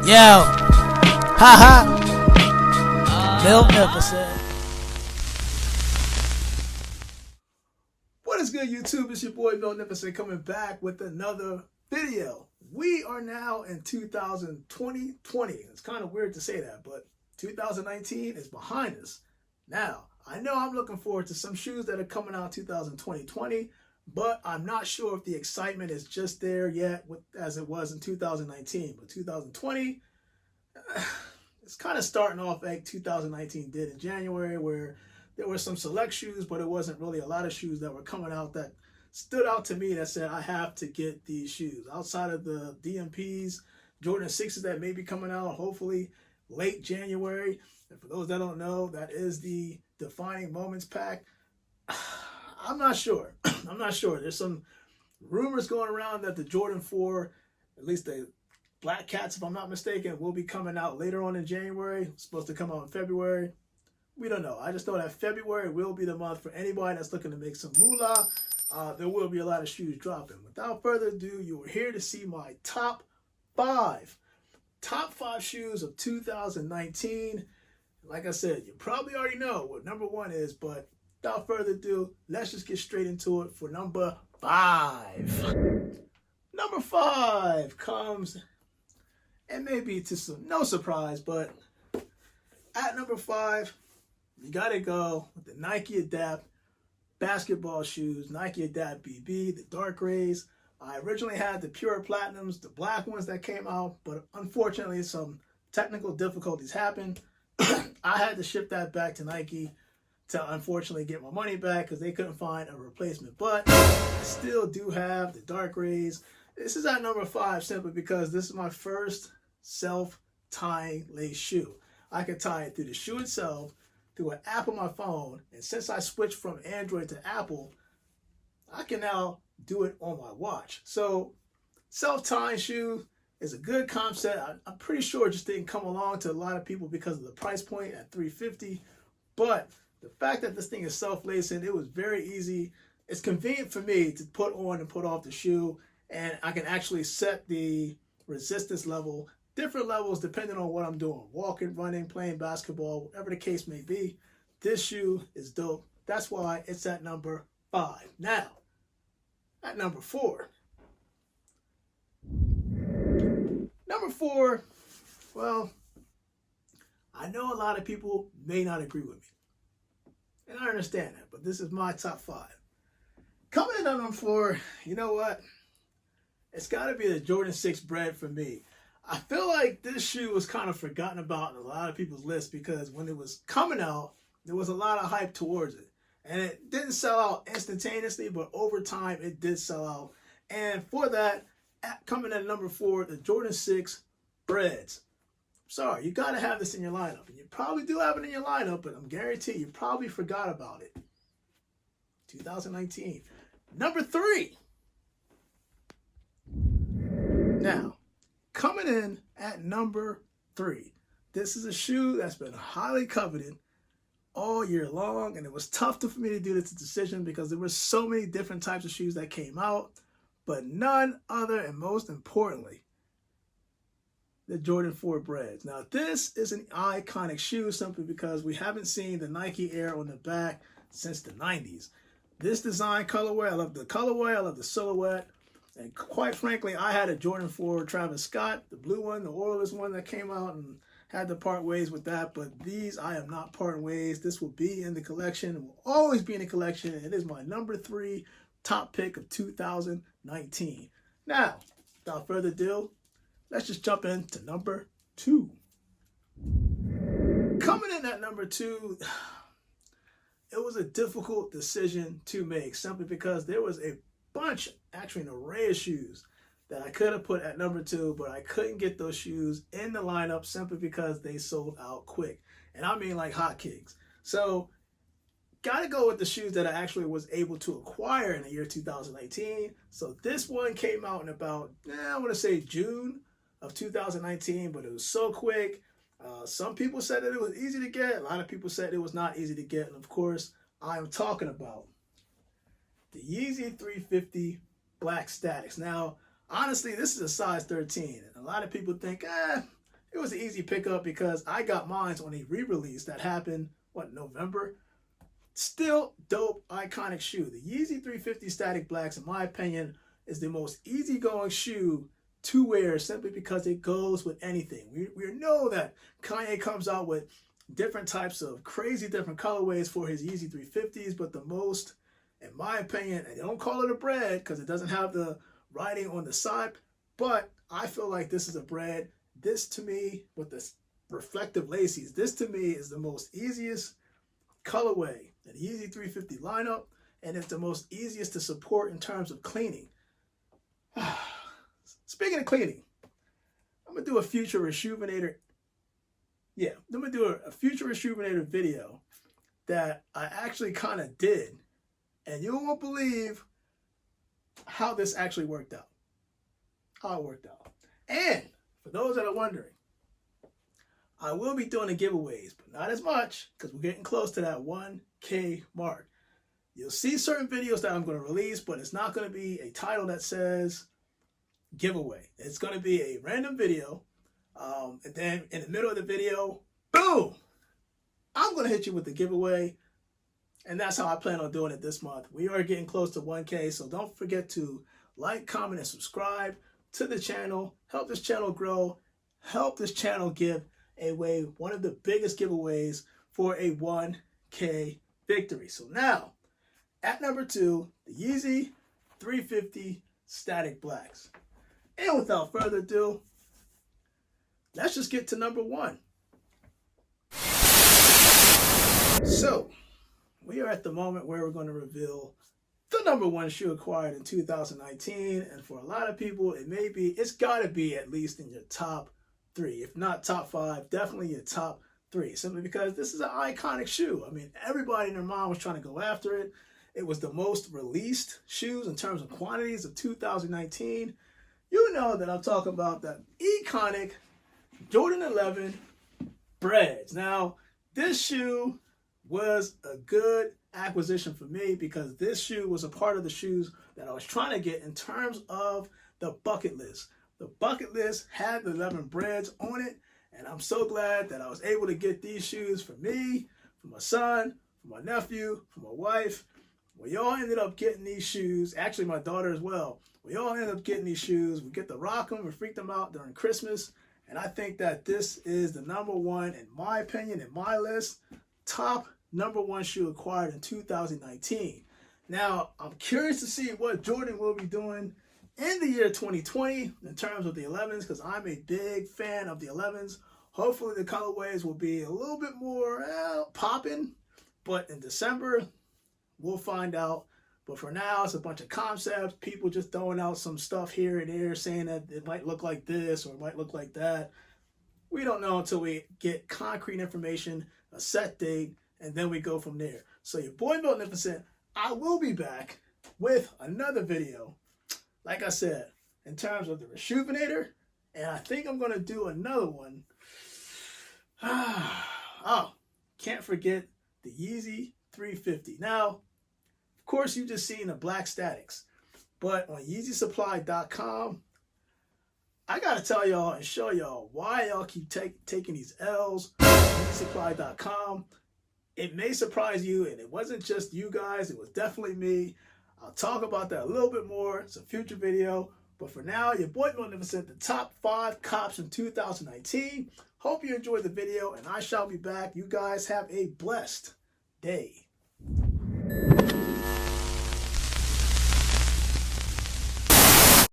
Yo, haha, Magnificent. What is good, YouTube? It's your boy Magnificent coming back with another video. We are now in 2020. It's kind of weird to say that, but 2019 is behind us. Now, I know I'm looking forward to some shoes that are coming out 2020, but I'm not sure if the excitement is just there yet as it was in 2019. But 2020, it's kind of starting off like 2019 did in January, where there were some select shoes, but it wasn't really a lot of shoes that were coming out that stood out to me that said, I have to get these shoes. Outside of the DMPs, Jordan 6s that may be coming out, hopefully late January. And for those that don't know, that is the Defining Moments pack. I'm not sure. I'm not sure. There's some rumors going around that the Jordan 4, at least the Black Cats, if I'm not mistaken, will be coming out later on in January. It's supposed to come out in February. We don't know. I just know that February will be the month for anybody that's looking to make some moolah. There will be a lot of shoes dropping. Without further ado, you are here to see my top five shoes of 2019. Like I said, you probably already know what number one is, but without further ado, let's just get straight into it for number five. Number five comes, and maybe to no surprise, but at number five, you gotta go with the Nike Adapt basketball shoes, Nike Adapt BB, the dark grays. I originally had the pure platinums, the black ones that came out, but unfortunately some technical difficulties happened. I had to ship that back to Nike to unfortunately get my money back because they couldn't find a replacement. But I still do have the dark grays. This is at number five simply because this is my first self-tying lace shoe. I can tie it through the shoe itself, through an app on my phone, and since I switched from Android to Apple, I can now do it on my watch. So self-tying shoe is a good concept. I'm pretty sure it just didn't come along to a lot of people because of the price point at $350. But the fact that this thing is self-lacing, it was very easy. It's convenient for me to put on and put off the shoe, and I can actually set the resistance level, different levels depending on what I'm doing. Walking, running, playing basketball, whatever the case may be. This shoe is dope. That's why it's at number five. Now, at number four. Number four, well, I know a lot of people may not agree with me. And I understand that, but this is my top five. Coming in at number four, you know what? It's got to be the Jordan 6 Bred for me. I feel like this shoe was kind of forgotten about in a lot of people's lists because when it was coming out, there was a lot of hype towards it. And it didn't sell out instantaneously, but over time it did sell out. And for that, coming at number four, the Jordan 6 Breds. Sorry, you got to have this in your lineup. And you probably do have it in your lineup, but I'm guaranteed you probably forgot about it. 2019. Number three. Now, coming in at number three, this is a shoe that's been highly coveted all year long, and it was tough for me to do this decision because there were so many different types of shoes that came out, but none other, and most importantly, the Jordan 4 Breds. Now, this is an iconic shoe simply because we haven't seen the Nike Air on the back since the 90s. This design colorway, I love the colorway, I love the silhouette. And quite frankly, I had a Jordan 4 Travis Scott, the blue one, the Oilers one that came out, and had to part ways with that. But these, I am not parting ways. This will be in the collection. It will always be in the collection. It is my number three top pick of 2019. Now, without further ado, let's just jump into number two. Coming in at number two, it was a difficult decision to make simply because there was a bunch, actually an array of shoes that I could have put at number two, but I couldn't get those shoes in the lineup simply because they sold out quick. And I mean like hotcakes. So, gotta go with the shoes that I actually was able to acquire in the year 2019. So this one came out in about, I want to say June of 2019, but it was so quick. Some people said that it was easy to get. A lot of people said it was not easy to get. And of course, I am talking about the Yeezy 350 Black Statics. Now, honestly, this is a size 13. And a lot of people think, it was an easy pickup because I got mine on a re-release that happened, November? Still dope, iconic shoe. The Yeezy 350 Static Blacks, in my opinion, is the most easygoing shoe to wear simply because it goes with anything. We know that Kanye comes out with different types of crazy different colorways for his Yeezy 350s, but the most, in my opinion, and they don't call it a bread because it doesn't have the writing on the side, but I feel like this is a bread. This to me, with the reflective laces, this to me is the most easiest colorway in the Yeezy 350 lineup, and it's the most easiest to support in terms of cleaning. Speaking of cleaning, I'm gonna do a future Reshoevn8r. Yeah, I'm gonna do a future Reshoevn8r video that I actually kind of did, and you won't believe how this actually worked out. How it worked out. And for those that are wondering, I will be doing the giveaways, but not as much because we're getting close to that 1K mark. You'll see certain videos that I'm going to release, but it's not going to be a title that says giveaway. It's going to be a random video, and then in the middle of the video, boom, I'm going to hit you with the giveaway, and that's how I plan on doing it this month. We are getting close to 1K, so don't forget to like, comment, and subscribe to the channel. Help this channel grow. Help this channel give away one of the biggest giveaways for a 1K victory. So now, at number 2, the Yeezy 350 Static Blacks. And without further ado, let's just get to number 1. So, we are at the moment where we're going to reveal the number 1 shoe acquired in 2019. And for a lot of people, it's got to be at least in your top 3, if not top 5, definitely your top 3, simply because this is an iconic shoe. I mean, everybody and their mom was trying to go after it. It was the most released shoes in terms of quantities of 2019. You know that I'm talking about that iconic Jordan 11 Breads. Now, this shoe was a good acquisition for me because this shoe was a part of the shoes that I was trying to get in terms of the bucket list. The bucket list had the 11 Breads on it, and I'm so glad that I was able to get these shoes for me, for my son, for my nephew, for my wife. We all ended up getting these shoes, actually my daughter as well. We all ended up getting these shoes. We get to rock them, we freak them out during Christmas, and I think that this is the number 1, in my opinion, in my list, top number 1 shoe acquired in 2019. Now, I'm curious to see what Jordan will be doing in the year 2020 in terms of the 11s, because I'm a big fan of the 11s. Hopefully the colorways will be a little bit more popping, but in December we'll find out. But for now, it's a bunch of concepts, people just throwing out some stuff here and there, saying that it might look like this or it might look like that. We don't know until we get concrete information, a set date, and then we go from there. So your boy Miltnificent, I will be back with another video, like I said, in terms of the Reshoevn8r, and I think I'm going to do another one. Oh, can't forget the Yeezy 350. Now, of course, you just seen the black statics, but on YeezySupply.com, I got to tell y'all and show y'all why y'all keep taking these L's on YeezySupply.com. It may surprise you, and it wasn't just you guys, it was definitely me. I'll talk about that a little bit more. It's a future video. But for now, your boy Miltnificent, the top 5 cops in 2019. Hope you enjoyed the video, and I shall be back. You guys have a blessed day.